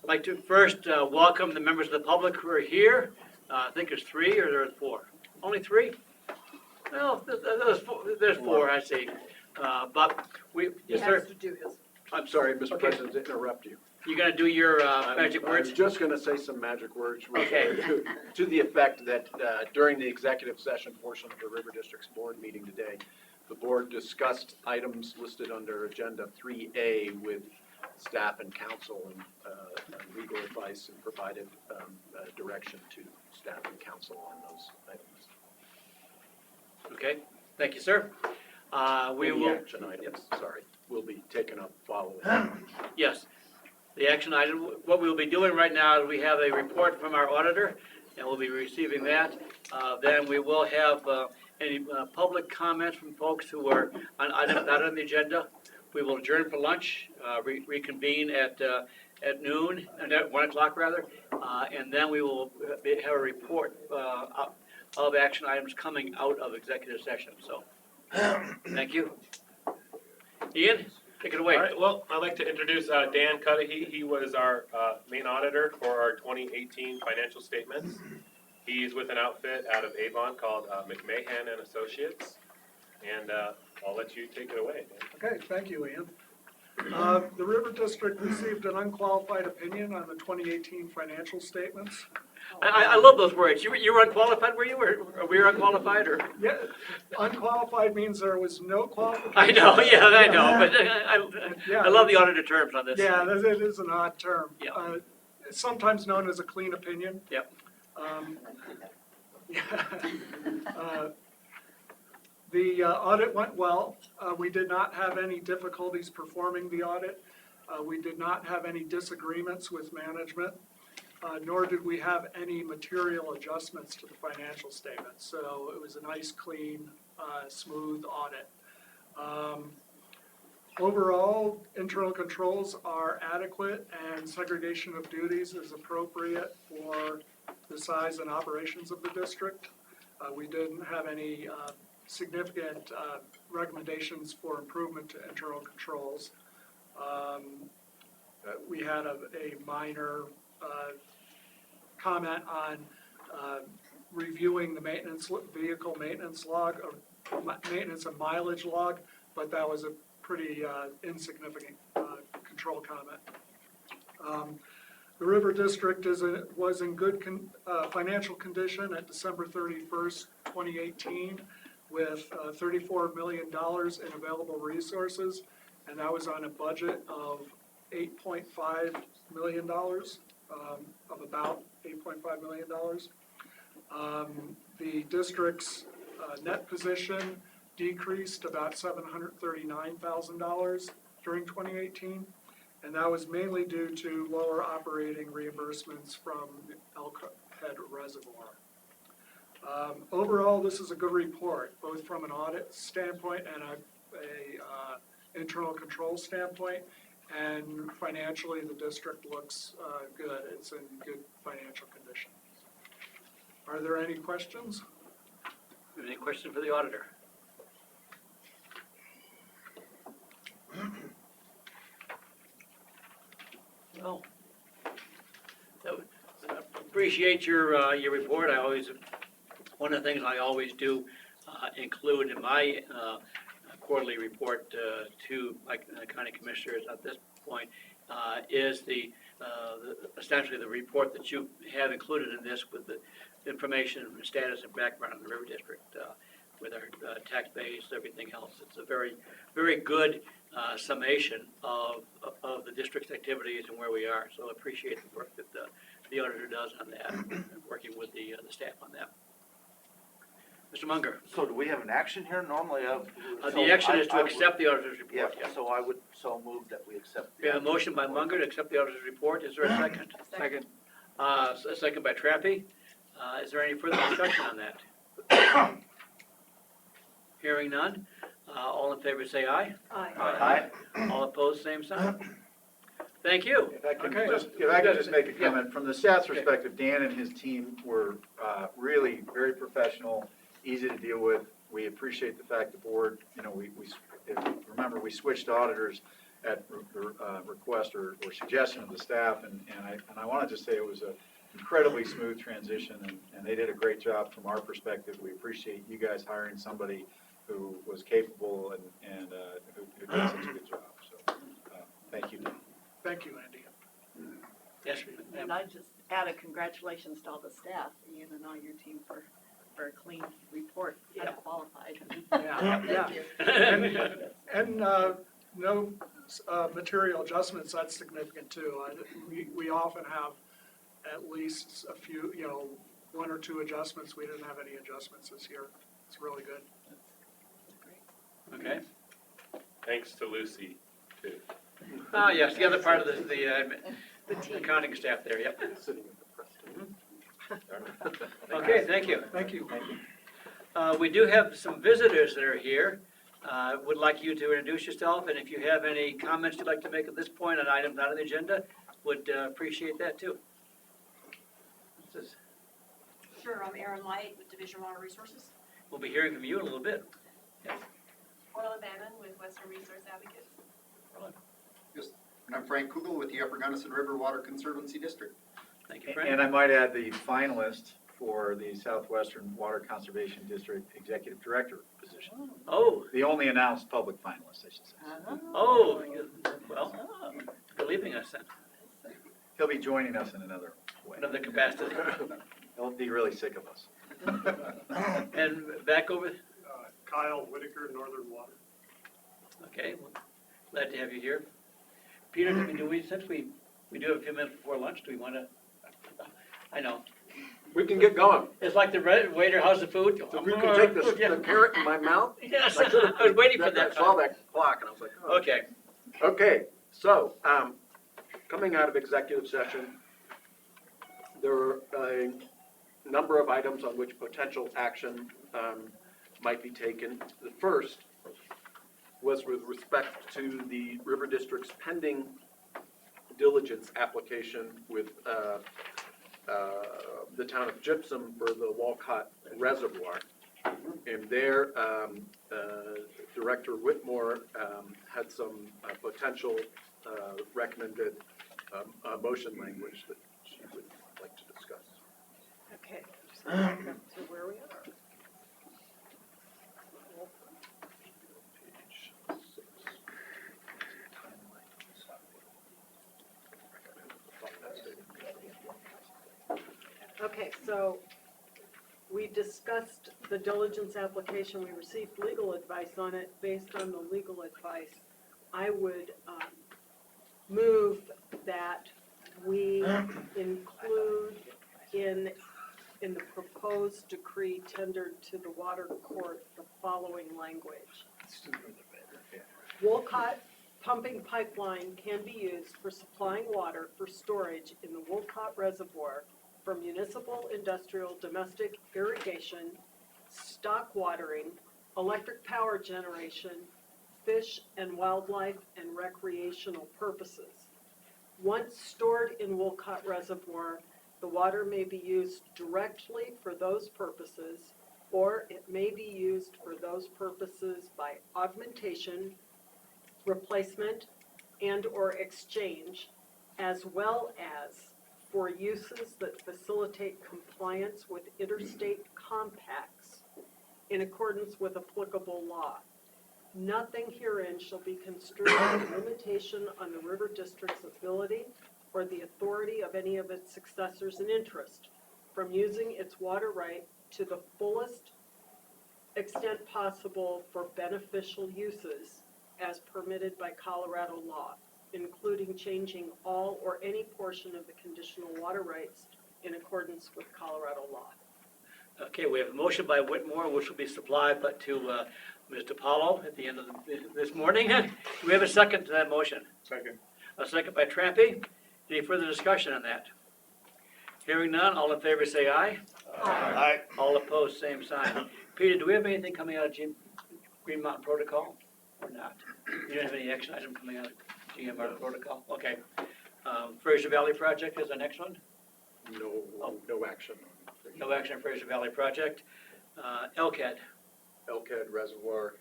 I'd like to first welcome the members of the public who are here. I think there's 3 or there's 4? Only 3? Well, there's 4, I see. But we, yes, sir? to do his. I'm sorry, Mr. Okay. President, to interrupt you. You're going to do your magic I words? was just going to say some magic words Okay. to the effect that during the executive session portion of the River District's board meeting today, the board discussed items listed under Agenda 3A with staff and council and legal advice and provided direction to staff and council on those items. Okay, thank you, sir. We Any will, action items, sorry, will be taken up following. yes. The action item, what we'll be doing right now is we have a report from our auditor, and we'll be receiving that. Then we will have any public comments from folks who are on items not on the agenda. We will adjourn for lunch, reconvene at noon, at 1 o'clock rather, and then we will have a report of action items coming out of executive session. So, thank you. Ian, take it away. All right, well, I'd like to introduce Dan Cudahy. He was our main auditor for our 2018 financial statements. He's with an outfit out of Avon called McMahon and Associates. And I'll let you take it away, Dan. Okay, thank you, Ian. The River District received an unqualified opinion on the 2018 financial statements. I love those words. You were unqualified, were you? Or we were unqualified, or? Yeah, unqualified means there was no qualification. I know, yeah, I know, but I love the auditor terms on this. Yeah, it is an odd term. Yeah. It's sometimes known as a clean opinion. Yep. The audit went well. We did not have any difficulties performing the audit. We did not have any disagreements with management, nor did we have any material adjustments to the financial statements. So it was a nice, clean, smooth audit. Overall, internal controls are adequate and segregation of duties is appropriate for the size and operations of the district. We didn't have any significant recommendations for improvement to internal controls. We had a minor comment on reviewing the vehicle maintenance log, or maintenance and mileage log, but that was a pretty insignificant control comment. The River District was in good financial condition at December 31st, 2018, with $34 million in available resources, and that was on a budget of $8.5 million, of about $8.5 million. The district's net position decreased about $739,000 during 2018, and that was mainly due to lower operating reimbursements from Elk Head Reservoir. Overall, this is a good report, both from an audit standpoint and a internal control standpoint, and financially the district looks good. It's in good financial condition. Are there any questions? Any questions for the auditor? No. Appreciate your report. One of the things I always do include in my quarterly report to my county commissioners at this point is essentially the report that you have included in this with the information, status, and background of the River District with our tax base, everything else. It's a very, very good summation of the district's activities and where we are. So I appreciate the work that the auditor does on that, and working with the staff on that. Mr. Munger. So do we have an action here normally of? The action is to accept the auditor's report. Yeah, so I would so move that we accept. We have a motion by Munger to accept the auditor's report. Is there a second? Second. A second by Trappy. Is there any further discussion on that? Hearing none. All in favor say aye. Aye. All opposed, same sign. Thank you. If I could Okay. just make a comment, from the staff's perspective, Dan and his team were really very professional, easy to deal with. We appreciate the fact the board, remember we switched auditors at the request or suggestion of the staff, and I want to just say it was an incredibly smooth transition, and they did a great job from our perspective. We appreciate you guys hiring somebody who was capable and who did such a good job. So, thank you, Dan. Thank you, Andy. Yes, And I just add a congratulations to all the staff, Ian and all your team for a clean report, Yeah. qualified. Yeah. And no material adjustments, that's significant too. We often have at least a few, one or two adjustments. We didn't have any adjustments this year. It's really good. okay. Thanks to Lucy, too. Ah, yes, the other part of the The team. accounting staff there, yep. Sitting at the press table. Okay, thank you. Thank you. We do have some visitors that are here. Would like you to introduce yourself, and if you have any comments you'd like to make at this point on items not on the agenda, would appreciate that too. This is- Sure, I'm Erin Light with Division Water Resources. We'll be hearing from you in a little bit. Orla Bannon with Western Resource Advocates. And I'm Frank Kugel with the Upper Gunnison River Water Conservancy District. Thank you, Frank. And I might add the finalist for the Southwestern Water Conservation District Executive Director position. Oh, The only announced public finalist, I should say. oh, well, you're leaving us then, He'll be joining us in another way. another capacity. He'll be really sick of us. And back over, Kyle Whitaker, Northern Water. okay, well, glad to have you here. Peter, since we do have a few minutes before lunch, do we want to, I know, We can get going. it's like the waiter, how's the food? If you can take the carrot in my mouth. Yes, I was waiting for that. I saw that clock and I was like, oh. Okay, Okay, so, coming out of executive session, there were a number of items on which potential action might be taken. The first was with respect to the River District's pending diligence application with the town of Gypsum for the Walcott Reservoir. And there, Director Whitmore had some potential recommended motion language that she would like to discuss. Okay, just back up to where we are. Page 6. Okay, so we discussed the diligence application. We received legal advice on it. Based on the legal advice, I would move that we include in the proposed decree tendered to the water court the following language. Wolcott pumping pipeline can be used for supplying water for storage in the Wolcott Reservoir for municipal, industrial, domestic irrigation, stock watering, electric power generation, fish and wildlife, and recreational purposes. Once stored in Wolcott Reservoir, the water may be used directly for those purposes, or it may be used for those purposes by augmentation, replacement, and/or exchange, as well as for uses that facilitate compliance with interstate compacts in accordance with applicable law. Nothing herein shall be construed as a limitation on the River District's ability or the authority of any of its successors in interest from using its water right to the fullest extent possible for beneficial uses as permitted by Colorado law, including changing all or any portion of the conditional water rights in accordance with Colorado law. okay, we have a motion by Whitmore, which will be supplied but to Mr. Paulo at the end of this morning. Do we have a second to that motion? Second. A second by Trampy. Any further discussion on that? Hearing none, all in favor say aye. Aye. All opposed, same sign. Peter, do we have anything coming out of Green Mountain Protocol or not? You don't have any action item coming out of GMR Protocol? Okay. Fraser Valley Project is the next one? No action. No action on Fraser Valley Project. LCAD, Elkhead Reservoir,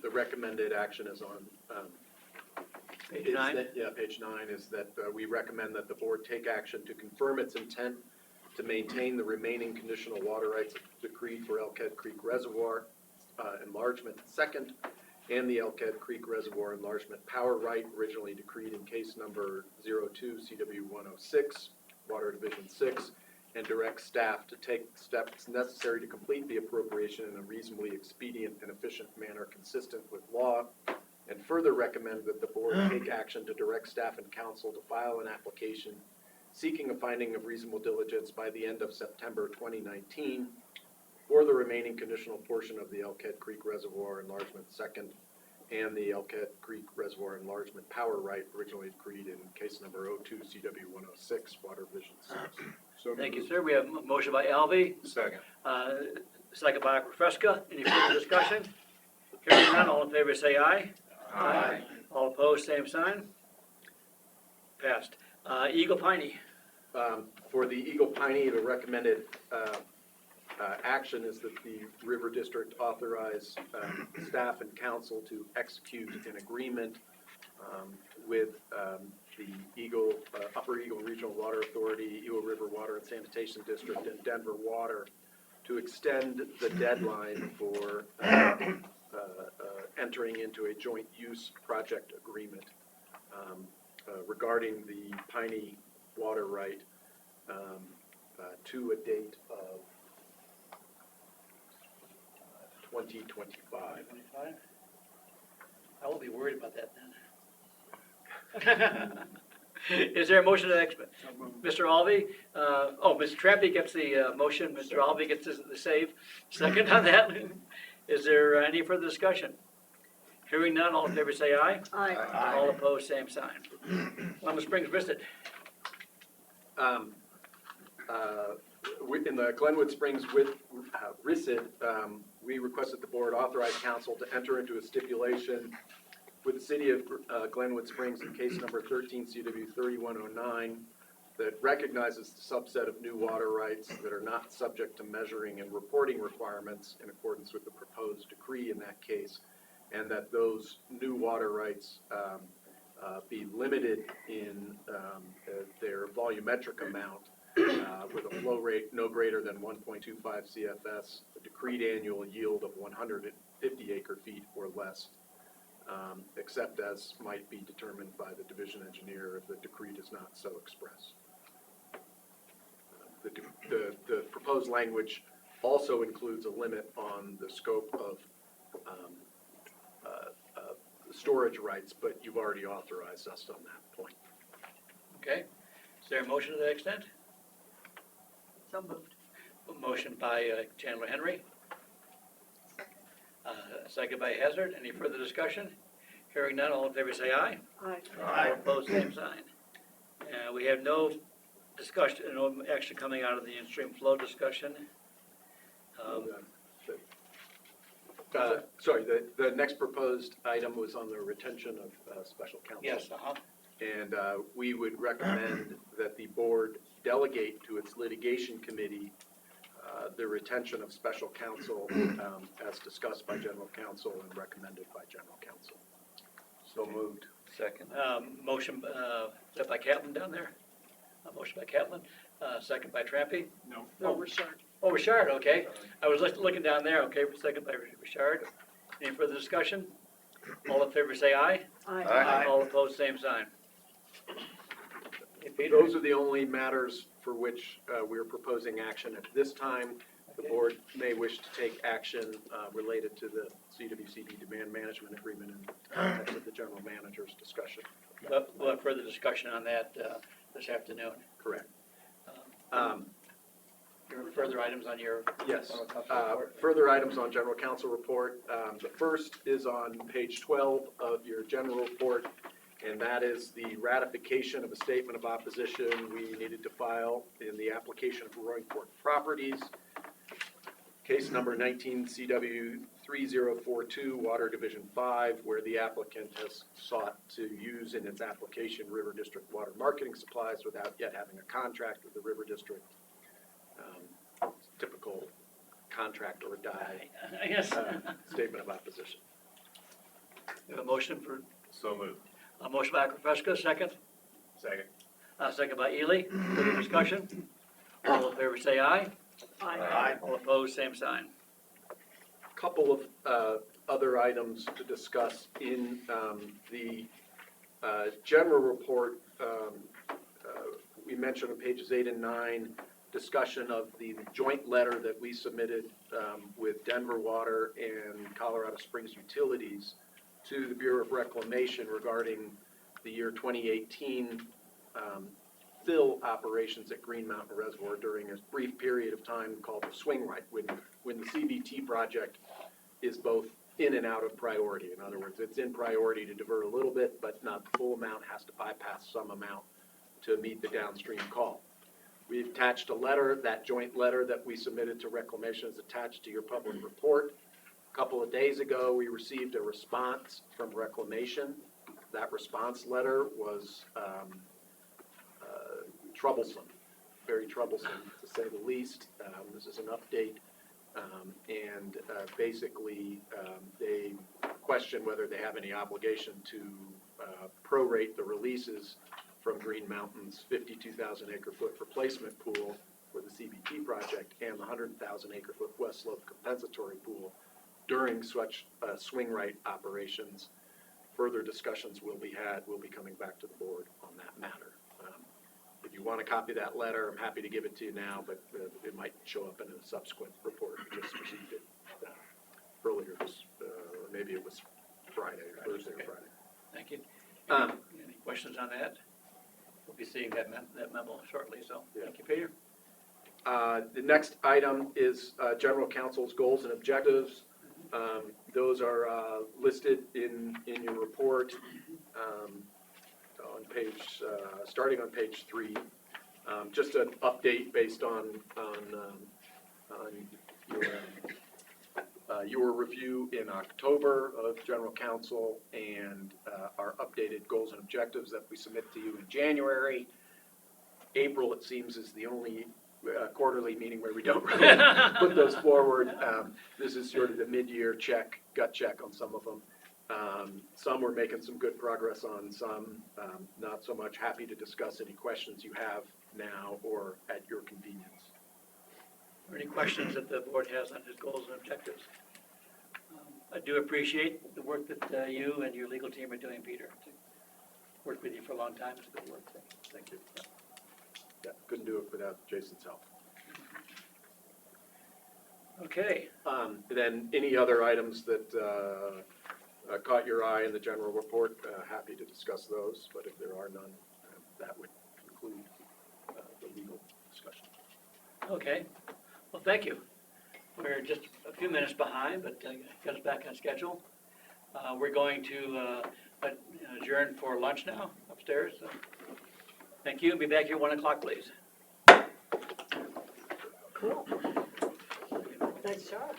the recommended action is on Page is 9? that- Yeah, page 9 is that we recommend that the board take action to confirm its intent to maintain the remaining conditional water rights decreed for Elkhead Creek Reservoir enlargement second, and the Elkhead Creek Reservoir enlargement power right originally decreed in case number 02 CW 106, Water Division 6, and direct staff to take steps necessary to complete the appropriation in a reasonably expedient and efficient manner consistent with law, and further recommend that the board take action to direct staff and council to file an application seeking a finding of reasonable diligence by the end of September 2019 for the remaining conditional portion of the Elkhead Creek Reservoir enlargement second and the Elkhead Creek Reservoir enlargement power right originally decreed in case number 02 CW 106, Water Division 6. So Thank you, moved. sir. We have a motion by Alvey, Second. second by Fresca. Any further discussion? Hearing none, all in favor say aye. Aye. All opposed, same sign. Passed. Eagle Piney. For the Eagle Piney, the recommended action is that the River District authorize staff and council to execute an agreement with the Eagle, Upper Eagle Regional Water Authority, Eagle River Water and Sanitation District, and Denver Water to extend the deadline for entering into a joint use project agreement regarding the Piney water right to a date of 2025. I will be worried about that then. Is there a motion to expedite? Mr. Alvey, Mr. Trampy gets the motion, Mr. Alvey gets the save. Second on that. Is there any further discussion? Hearing none, all in favor say aye. Aye. All opposed, same sign. Plymouth Springs Visit. In the Glenwood Springs with RISD, we requested the board authorize council to enter into a stipulation with the city of Glenwood Springs in case number 13 CW 3109 that recognizes the subset of new water rights that are not subject to measuring and reporting requirements in accordance with the proposed decree in that case, and that those new water rights be limited in their volumetric amount with a flow rate no greater than 1.25 CFS, a decreed annual yield of 150 acre-feet or less, except as might be determined by the division engineer if the decree does not so express. The proposed language also includes a limit on the scope of storage rights, but you've already authorized us on that point. Okay. Is there a motion to that extent? So moved. A motion by Chandler Henry. Second by Hazard. Any further discussion? Hearing none, all in favor say aye. Aye. All opposed, same sign. We have no discussion, no action coming out of the in-stream flow discussion. Sorry, the next proposed item was on the retention of special counsel. Yes, And we would recommend that the board delegate to its litigation committee the retention of special counsel as discussed by general counsel and recommended by general counsel. So moved. Second. Motion, is that by Catlin down there? A motion by Catlin, second by Trampy? No, Richard. Oh, Richard, okay. I was looking down there, okay, second by Richard. Any further discussion? All in favor say aye. Aye. All opposed, same sign. Okay, Peter? Those are the only matters for which we're proposing action at this time. The board may wish to take action related to the CRWCD demand management agreement in context of the general manager's discussion. We'll have further discussion on that this afternoon. Correct. There are further items on your Yes. general counsel report? Further items on general counsel report. The first is on page 12 of your general report, and that is the ratification of a statement of opposition we needed to file in the application of Roaring Fork Properties, case number 19 CW 3042, Water Division 5, where the applicant has sought to use in its application River District water marketing supplies without yet having a contract with the River District. Typical contract or die Yes. statement of opposition. We have a motion for, So moved. A motion by Krupska, second. Second. Second by Ely. Further discussion? All in favor say aye. Aye. All opposed, same sign. Couple of other items to discuss in the general report. We mentioned on pages 8 and 9, discussion of the joint letter that we submitted with Denver Water and Colorado Springs Utilities to the Bureau of Reclamation regarding the year 2018 fill operations at Green Mountain Reservoir during a brief period of time called the swing right, when the CBT project is both in and out of priority. In other words, it's in priority to divert a little bit, but not the full amount, has to bypass some amount to meet the downstream call. We attached a letter, that joint letter that we submitted to Reclamation is attached to your public report. A couple of days ago, we received a response from Reclamation. That response letter was troublesome, very troublesome to say the least. This is an update, and basically they question whether they have any obligation to prorate the releases from Green Mountain's 52,000 acre foot replacement pool for the CBT project and the 100,000 acre foot West Slope compensatory pool during such swing right operations. Further discussions will be had. We'll be coming back to the board on that matter. If you want to copy that letter, I'm happy to give it to you now, but it might show up in a subsequent report. We just received it earlier this, or maybe it was Friday, or Thursday or Friday. Thank you. Any questions on that? We'll be seeing that memo shortly, so thank you, Peter. The next item is General Counsel's goals and objectives. Those are listed in your report on page, starting on page 3. Just an update based on your review in October of General Counsel and our updated goals and objectives that we submit to you in January. April, it seems, is the only quarterly meeting where we don't really put those forward. This is sort of the mid-year check, gut check on some of them. Some we're making some good progress on, some not so much. Happy to discuss any questions you have now or at your convenience. Are there any questions that the board has on his goals and objectives? I do appreciate the work that you and your legal team are doing, Peter. Worked with you for a long time. It's good work. Thank you. Yeah, couldn't do it without Jason's help. Okay. Then any other items that caught your eye in the general report, happy to discuss those, but if there are none, that would conclude the legal discussion. Okay. Well, thank you. We're just a few minutes behind, but got us back on schedule. We're going to adjourn for lunch now upstairs. So thank you. Be back here 1 o'clock, please. Cool. Nice job.